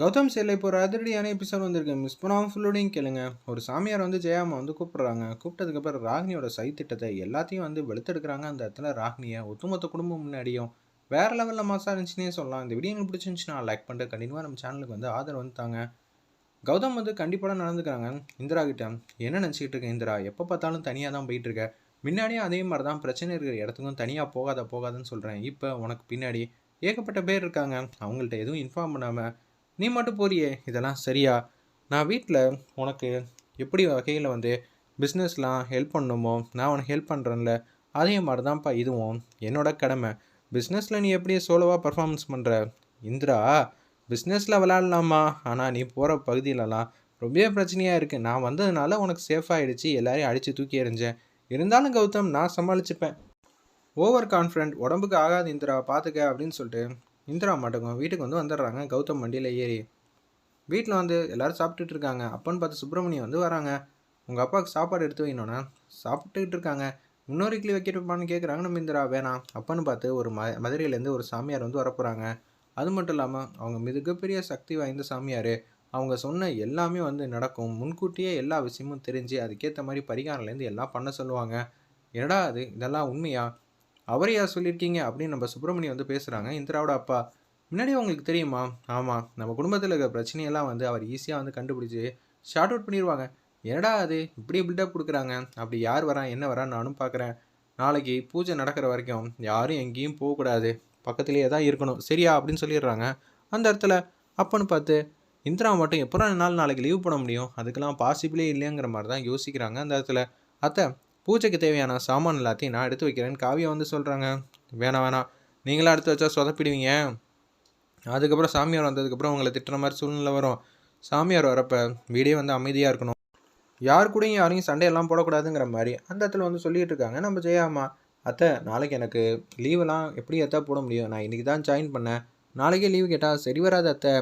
கௌதம் சரியில்ல இப்போ ஒரு அதிரடியான எபிசோட் வந்திருக்கு. மிஸ் பண்ணாமல் ஃபுல்லோடையும் கேளுங்க. ஒரு சாமியார் வந்து ஜெயாமா வந்து கூப்பிடுறாங்க. கூப்பிட்டதுக்கப்புறம் ராகினியோட சதித்திட்டத்தை எல்லாத்தையும் வந்து வெளுத்தெடுக்கிறாங்க. அந்த இடத்துல ராகினியை ஒட்டுமொத்த குடும்பம் முன்னாடியும் வேற லெவலில் மாசா இருந்துச்சுன்னே சொல்லலாம். இந்த வீடியோ உங்களுக்கு பிடிச்சிருந்துச்சுன்னா லைக் பண்ணிட்டு கண்டிப்பாக நம்ம சேனலுக்கு வந்து ஆதரவு வந்து தாங்க. கௌதம் வந்து கண்டிப்பாக நடந்துக்கிறாங்க. இந்திரா கிட்ட என்ன நினச்சிக்கிட்டு இருக்க இந்திரா, எப்போ பார்த்தாலும் தனியாக தான் போயிட்டு இருக்க. முன்னாடியே அதே மாதிரி தான் பிரச்சனை இருக்கிற இடத்துக்கும் தனியாக போகாதன்னு சொல்கிறேன். இப்போ உனக்கு பின்னாடி ஏகப்பட்ட பேர் இருக்காங்க. அவங்கள்ட்ட எதுவும் இன்ஃபார்ம் பண்ணாமல் நீ மட்டும் போறியே, இதெல்லாம் சரியா? நான் வீட்டில் உனக்கு எப்படி வகையில் வந்து பிஸ்னஸ்லாம் ஹெல்ப் பண்ணணுமோ நான் உனக்கு ஹெல்ப் பண்ணுறேன்ல, அதே மாதிரி தான்ப்பா இதுவும் என்னோட கடமை. பிஸ்னஸில் நீ எப்படி சோலோவாக பர்ஃபார்மன்ஸ் பண்ணுற இந்திரா, பிஸ்னஸில் விளாட்லாமா, ஆனால் நீ போகிற பகுதியிலலாம் ரொம்ப பிரச்சனையாக இருக்குது. நான் வந்ததுனால உனக்கு சேஃபாகிடுச்சு, எல்லாரையும் அடித்து தூக்கி எறிஞ்சேன். இருந்தாலும் கௌதம் நான் சமாளிச்சுப்பேன். ஓவர் கான்ஃபிடென்ட் உடம்புக்கு ஆகாது இந்திரா, பார்த்துக்க அப்படின்னு சொல்லிட்டு இந்திரா மட்டும் வீட்டுக்கு வந்து வந்துடுறாங்க. கௌதம் வண்டியில் ஏறி வீட்டில் வந்து எல்லோரும் சாப்பிட்டுட்டு இருக்காங்க. அப்பன்னு பார்த்து சுப்பிரமணியம் வந்து வராங்க. உங்கள் அப்பாவுக்கு சாப்பாடு எடுத்து வைக்கணுன்னா சாப்பிட்டுக்கிட்டு இருக்காங்க. இன்னொரு இட்லி வைக்கட்டுப்பான்னு கேட்குறாங்க. நம்ம இந்திரா வேணாம் அப்பன்னு பார்த்து ஒரு மதுரையிலேருந்து ஒரு சாமியார் வந்து வரப்போகிறாங்க. அது மட்டும் இல்லாமல் அவங்க மிகப்பெரிய சக்தி வாய்ந்த சாமியார். அவங்க சொன்ன எல்லாமே வந்து நடக்கும். முன்கூட்டியே எல்லா விஷயமும் தெரிஞ்சு அதுக்கேற்ற மாதிரி பரிகாரம்லேருந்து எல்லாம் பண்ண சொல்லுவாங்க. என்னடா அது, இதெல்லாம் உண்மையா? அவரையா சொல்லியிருக்கீங்க அப்படின்னு நம்ம சுப்பிரமணியம் வந்து பேசுகிறாங்க. இந்திராவோட அப்பா, முன்னாடி உங்களுக்கு தெரியுமா? ஆமாம், நம்ம குடும்பத்தில் இருக்கிற பிரச்சனையெல்லாம் வந்து அவர் ஈஸியாக வந்து கண்டுபிடிச்சி ஷார்ட் அவுட் பண்ணிடுவாங்க. என்னடா அது இப்படி பில்டப் கொடுக்குறாங்க? அப்படி யார் வரா என்ன வரான்னு நானும் பார்க்குறேன். நாளைக்கு பூஜை நடக்கிற வரைக்கும் யாரும் எங்கேயும் போகக்கூடாது, பக்கத்துலேயே தான் இருக்கணும், சரியா அப்படின்னு சொல்லிடுறாங்க. அந்த இடத்துல அப்பன்னு பார்த்து இந்திரா மட்டும் எப்போ நாள் நாளைக்கு லீவ் போட முடியும்? அதுக்கெல்லாம் பாசிபிளே இல்லைங்கிற மாதிரி தான் யோசிக்கிறாங்க. அந்த இடத்துல அத்தை, பூஜைக்கு தேவையான சாமான் எல்லாத்தையும் நான் எடுத்து வைக்கிறேன்னு காவியா வந்து சொல்கிறாங்க. வேணாம் வேணாம், நீங்களாம் எடுத்து வச்சா சொதப்பிடுவீங்க. அதுக்கப்புறம் சாமியார் வந்ததுக்கப்புறம் உங்களை திட்டுற மாதிரி சூழ்நிலை வரும். சாமியார் வரப்போ வீடே வந்து அமைதியாக இருக்கணும், யார் கூடயும் யாரையும் சண்டையெல்லாம் போடக்கூடாதுங்கிற மாதிரி அந்த இடத்துல வந்து சொல்லிகிட்டு இருக்காங்க. நம்ம ஜெயாமா, அத்தை நாளைக்கு எனக்கு லீவெல்லாம் எப்படி அத்தை போட முடியும்? நான் இன்றைக்கி தான் ஜாயின் பண்ணேன், நாளைக்கே லீவு கேட்டால் சரி வராது அத்தை,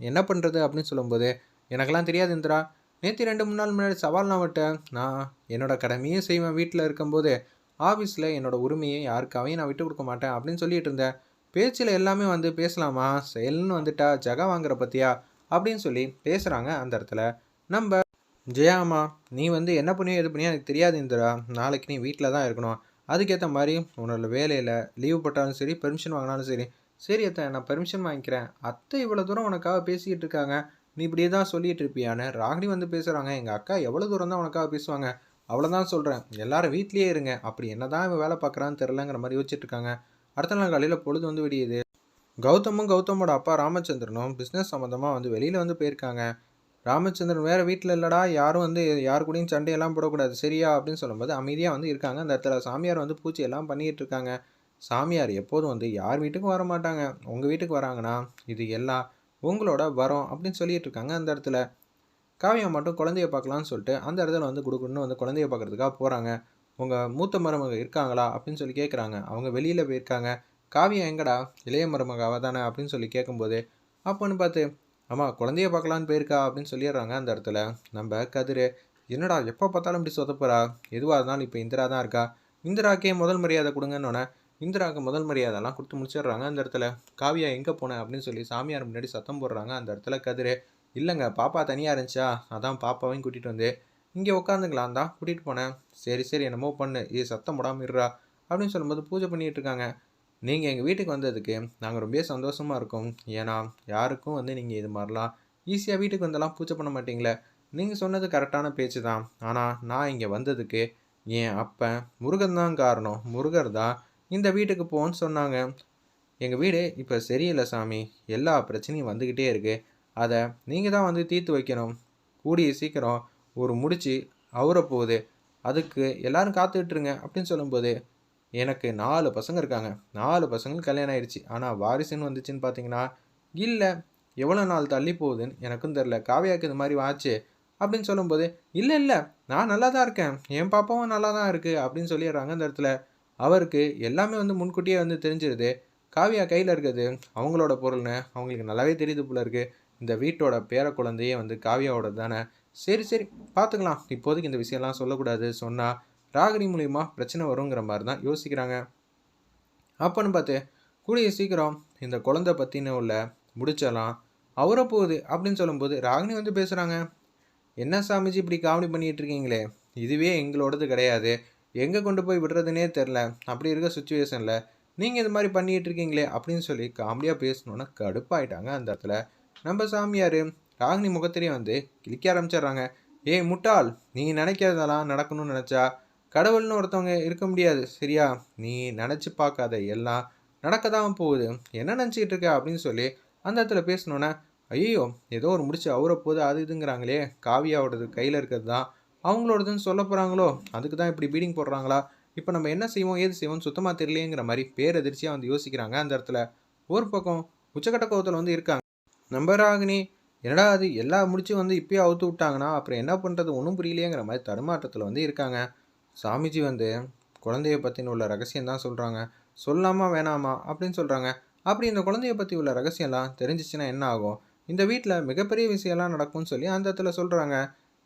என்ன பண்ணுறது அப்படின்னு சொல்லும்போது, எனக்கெல்லாம் தெரியாது இந்திரா, நேற்று 2-3 நாள் முன்னாடி சவால்லாம் விட்டேன். நான் என்னோடய கடமையும் செய்வேன், வீட்டில் இருக்கும்போது ஆஃபீஸில் என்னோடய உரிமையை யாருக்காவையும் நான் விட்டு கொடுக்க மாட்டேன் அப்படின்னு சொல்லிட்டு இருந்தேன். பேச்சில் எல்லாமே வந்து பேசலாமா, செயல்னு வந்துட்டா ஜகா வாங்குற பற்றியா அப்படின்னு சொல்லி பேசுகிறாங்க. அந்த இடத்துல நம்ம ஜெயாமா, நீ வந்து என்ன பண்ணியோ எது பண்ணியோ எனக்கு தெரியாது இந்திரா, நாளைக்கு நீ வீட்டில் தான் இருக்கணும், அதுக்கேற்ற மாதிரி உன்னோட வேலையில் லீவ் போட்டாலும் சரி பெர்மிஷன் வாங்கினாலும் சரி. சரி அத்தை, நான் பெர்மிஷன் வாங்கிக்கிறேன். அத்தை இவ்வளோ தூரம் உனக்காக பேசிக்கிட்டு இருக்காங்க, நீ இப்படியே தான் சொல்லிகிட்டு இருப்பியான்னு ராகினி வந்து பேசுகிறாங்க. எங்கள் அக்கா எவ்வளோ தூரம் தான் உனக்காக பேசுவாங்க, அவ்வளோதான் சொல்கிறேன், எல்லாரும் வீட்லேயே இருங்க. அப்படி என்ன தான் இவன் வேலை பார்க்குறான்னு தெரிலங்கிற மாதிரி யோசிச்சுட்டு இருக்காங்க. அடுத்த நாள் காலையில் பொழுது வந்து விடியுது. கௌதமும் கௌதமோட அப்பா ராமச்சந்திரனும் பிஸ்னஸ் சம்மந்தமாக வந்து வெளியில் வந்து போயிருக்காங்க. ராமச்சந்திரன் வேறு வீட்டில் இல்லைடா, யாரும் வந்து யார் கூடயும் சண்டையெல்லாம் போடக்கூடாது சரியா அப்படின்னு சொல்லும்போது அமைதியாக வந்து இருக்காங்க. அந்த இடத்துல சாமியார் வந்து பூச்சியெல்லாம் பண்ணிகிட்டு இருக்காங்க. சாமியார் எப்போதும் வந்து யார் வீட்டுக்கும் வர மாட்டாங்க, உங்கள் வீட்டுக்கு வராங்கன்னா இது எல்லாம் உங்களோட வரோம் அப்படின்னு சொல்லிட்டு இருக்காங்க. அந்த இடத்துல காவியா மட்டும் குழந்தைய பார்க்கலான்னு சொல்லிட்டு அந்த இடத்துல வந்து குடுக்குன்னு வந்து குழந்தைய பார்க்குறதுக்காக போகிறாங்க. உங்கள் மூத்த மருமக இருக்காங்களா அப்படின்னு சொல்லி கேட்குறாங்க. அவங்க வெளியில் போயிருக்காங்க. காவியா எங்கடா, இளைய மருமகாவா தானே அப்படின்னு சொல்லி கேட்கும்போது, அப்போன்னு பார்த்து ஆமாம் குழந்தைய பார்க்கலான்னு போயிருக்கா அப்படின்னு சொல்லிடுறாங்க. அந்த இடத்துல நம்ம கதிர், என்னடா எப்போ பார்த்தாலும் இப்படி சொதப்புறா, எதுவாக இருந்தாலும் இப்போ இந்திரா தான் இருக்கா, இந்திராக்கே முதல் மரியாதை கொடுங்கன்னொன்னே இந்திராவுக்கு முதல் மரியாதைலாம் கொடுத்து முடிச்சிடுறாங்க. அந்த இடத்துல காவியா எங்கே போனேன் அப்படின்னு சொல்லி சாமியார் முன்னாடி சத்தம் போடுறாங்க. அந்த இடத்துல கதிர், இல்லைங்க பாப்பா தனியாக இருந்துச்சா, அதான் பாப்பாவையும் கூட்டிகிட்டு வந்து இங்கே உட்காந்துக்கலாம் தான் கூட்டிகிட்டு போனேன். சரி சரி என்னமோ பண்ணு, இது சத்தம் போடாமல் இருறா அப்படின்னு சொல்லும்போது பூஜை பண்ணிகிட்டு இருக்காங்க. நீங்கள் எங்கள் வீட்டுக்கு வந்ததுக்கு நாங்கள் ரொம்ப சந்தோஷமாக இருக்கோம். ஏன்னா யாருக்கும் வந்து நீங்கள் இது மாதிரிலாம் ஈஸியாக வீட்டுக்கு வந்தெல்லாம் பூஜை பண்ண மாட்டீங்களே. நீங்கள் சொன்னது கரெக்டான பேச்சு தான். ஆனால் நான் இங்கே வந்ததுக்கு என் அப்பன் முருகன் தான் காரணம். முருகர் தான் இந்த வீட்டுக்கு போன்னு சொன்னாங்க. எங்கள் வீடு இப்போ சரியில்லை சாமி, எல்லா பிரச்சனையும் வந்துக்கிட்டே இருக்குது, அதை நீங்கள் தான் வந்து தீர்த்து வைக்கணும். கூடிய சீக்கிரம் ஒரு முடிச்சு அவர போகுது, அதுக்கு எல்லோரும் காத்துட்ருங்க அப்படின்னு சொல்லும்போது, எனக்கு 4 பசங்க இருக்காங்க, 4 பசங்களுக்கு கல்யாணம் ஆயிடுச்சு. ஆனால் வாரிசுன்னு வந்துச்சுன்னு பார்த்தீங்கன்னா இல்லை, எவ்வளோ நாள் தள்ளி போகுதுன்னு எனக்கும் தெரில. காவியாவுக்கு இது மாதிரி ஆச்சு அப்படின்னு சொல்லும்போது, இல்லை இல்லை நான் நல்லா தான் இருக்கேன், என் பாப்பாவும் நல்லா தான் இருக்குது அப்படின்னு சொல்லிடுறாங்க. அந்த இடத்துல அவருக்கு எல்லாமே வந்து முன்கூட்டியே வந்து தெரிஞ்சிருது. காவியா கையில் இருக்கிறது அவங்களோட பொருள்னு அவங்களுக்கு நல்லாவே தெரியுது போல இருக்குது. இந்த வீட்டோட பேர குழந்தையே வந்து காவியாவோட தானே. சரி சரி பார்த்துக்கலாம், இப்போதைக்கு இந்த விஷயம்லாம் சொல்லக்கூடாது, சொன்னால் ராகினி மூலிமா பிரச்சனை வருங்கிற மாதிரி தான் யோசிக்கிறாங்க. அப்போன்னு பார்த்து கூடிய சீக்கிரம் இந்த குழந்தை பற்றின உள்ள முடிச்சலாம் அவர போகுது அப்படின்னு சொல்லும்போது ராகினி வந்து பேசுகிறாங்க. என்ன சாமிஜி இப்படி காமெடி பண்ணிட்டு இருக்கீங்களே, இதுவே எங்களோடது கிடையாது, எங்கே கொண்டு போய் விடுறதுனே தெரில, அப்படி இருக்க சுச்சுவேஷனில் நீங்கள் இது மாதிரி பண்ணிட்டு இருக்கீங்களே அப்படின்னு சொல்லி காமெடியாக பேசணுன்னா கடுப்பாயிட்டாங்க அந்த இடத்துல. நம்ம சாமியார் ராகினி முகத்திலேயே வந்து கிளிக்க ஆரம்பிச்சிடுறாங்க. ஏய் முட்டாள், நீ நினைக்கிறதெல்லாம் நடக்கணும்னு நினச்சா கடவுள்னு ஒருத்தவங்க இருக்க முடியாது சரியா, நீ நினச்சி பார்க்காத எல்லாம் நடக்க தான் போகுது, என்ன நினச்சிக்கிட்டு இருக்க அப்படின்னு சொல்லி அந்த இடத்துல பேசணுன்னே, ஐயோ ஏதோ ஒரு முடிச்சு அவர போது அது இதுங்கிறாங்களே, காவியாவோடது கையில் இருக்கிறது தான் அவங்களோடதுன்னு சொல்ல போகிறாங்களோ, அதுக்கு தான் இப்படி பீடிங் போடுறாங்களா, இப்போ நம்ம என்ன செய்வோம் ஏது செய்வோம்னு சுத்தமாக தெரியலேங்கிற மாதிரி பேரதிர்ச்சியாக வந்து யோசிக்கிறாங்க அந்த இடத்துல. ஒரு பக்கம் உச்சக்கட்ட கோவத்தில் வந்து இருக்காங்க நம்ம ராகினி. என்னடா அது எல்லா முடிச்சும் வந்து இப்பயே அவுத்து விட்டாங்கன்னா அப்புறம் என்ன பண்ணுறது ஒன்றும் புரியலையேங்கிற மாதிரி தடுமாற்றத்தில் வந்து இருக்காங்க. சாமிஜி வந்து குழந்தைய பற்றின உள்ள ரகசியம் தான் சொல்கிறாங்க, சொல்லாமா வேணாமா அப்படின்னு சொல்கிறாங்க. அப்படி இந்த குழந்தைய பற்றி உள்ள ரகசியம்லாம் தெரிஞ்சிச்சுன்னா என்ன ஆகும், இந்த வீட்டில் மிகப்பெரிய விஷயம்லாம் நடக்கும்னு சொல்லி அந்த இடத்துல சொல்கிறாங்க.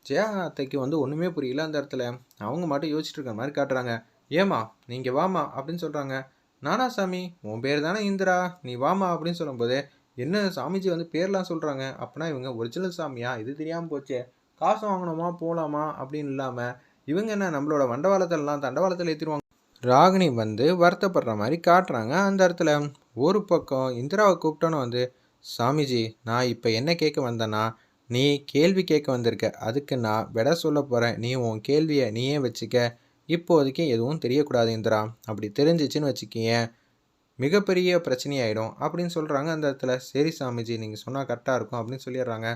ஜெயா அத்தைக்கு வந்து ஒன்றுமே புரியல அந்த இடத்துல. அவங்க மட்டும் யோசிச்சுட்டு இருக்கிற மாதிரி காட்டுறாங்க. ஏமா நீங்கள் வாமா அப்படின்னு சொல்கிறாங்க. நானா சாமி, உன் பேர் தானே இந்திரா, நீ வாமா அப்படின்னு சொல்லும்போது, என்ன சாமிஜி வந்து பேர்லாம் சொல்கிறாங்க, அப்போனா இவங்க ஒரிஜினல் சாமியா, இது தெரியாமல் போச்சே, காசு வாங்கணுமா போகலாமா அப்படின்னு இல்லாமல் இவங்க என்ன நம்மளோட வண்டவாளத்தெல்லாம் தண்டவாளத்தில் ஏற்றிடுவாங்க. ராகினி வந்து வருத்தப்படுற மாதிரி காட்டுறாங்க அந்த இடத்துல. ஒரு பக்கம் இந்திராவை கூப்பிட்டோன்னு வந்து, சாமிஜி நான் இப்போ என்ன கேட்க வந்தேன்னா, நீ கேள்வி கேட்க வந்திருக்க, அதுக்கு நான் விட சொல்ல போகிறேன், நீ உன் கேள்வியை நீயே வச்சுக்க, இப்போதைக்கு எதுவும் தெரியக்கூடாது இந்திரா, அப்படி தெரிஞ்சிச்சின்னு வச்சுக்கிங்க மிகப்பெரிய பிரச்சனையாயிடும் அப்படின்னு சொல்கிறாங்க அந்த இடத்துல. சரி சாமிஜி நீங்கள் சொன்னால் கரெக்டாக இருக்கும் அப்படின்னு சொல்லிடுறாங்க.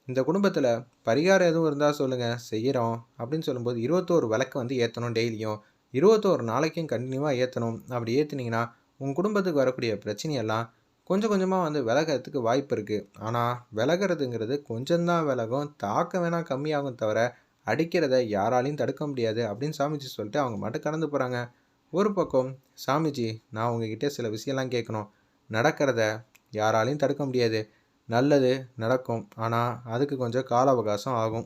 இந்த குடும்பத்தில் பரிகாரம் எதுவும் இருந்தால் சொல்லுங்கள் செய்கிறோம் அப்படின்னு சொல்லும்போது, 21 விளக்கு வந்து ஏற்றணும் டெய்லியும், 21 நாளைக்கும் கண்டினியூவாக ஏற்றணும், அப்படி ஏற்றுனீங்கன்னா உங்கள் குடும்பத்துக்கு வரக்கூடிய பிரச்சனையெல்லாம் கொஞ்சம் கொஞ்சமாக வந்து விலகிறதுக்கு வாய்ப்பு இருக்குது. ஆனால் விலகிறதுங்கிறது கொஞ்சம்தான் விலகும், தாக்கம் வேணால் கம்மியாகும் தவிர அடிக்கிறத யாராலையும் தடுக்க முடியாது அப்படின்னு சாமிஜி சொல்லிட்டு அவங்க மட்டும் கடந்து போகிறாங்க. ஒரு பக்கம் சாமிஜி நான் உங்ககிட்ட சில விஷயம்லாம் கேட்கணும், நடக்கிறத யாராலையும் தடுக்க முடியாது, நல்லது நடக்கும் ஆனால் அதுக்கு கொஞ்சம் கால அவகாசம் ஆகும்.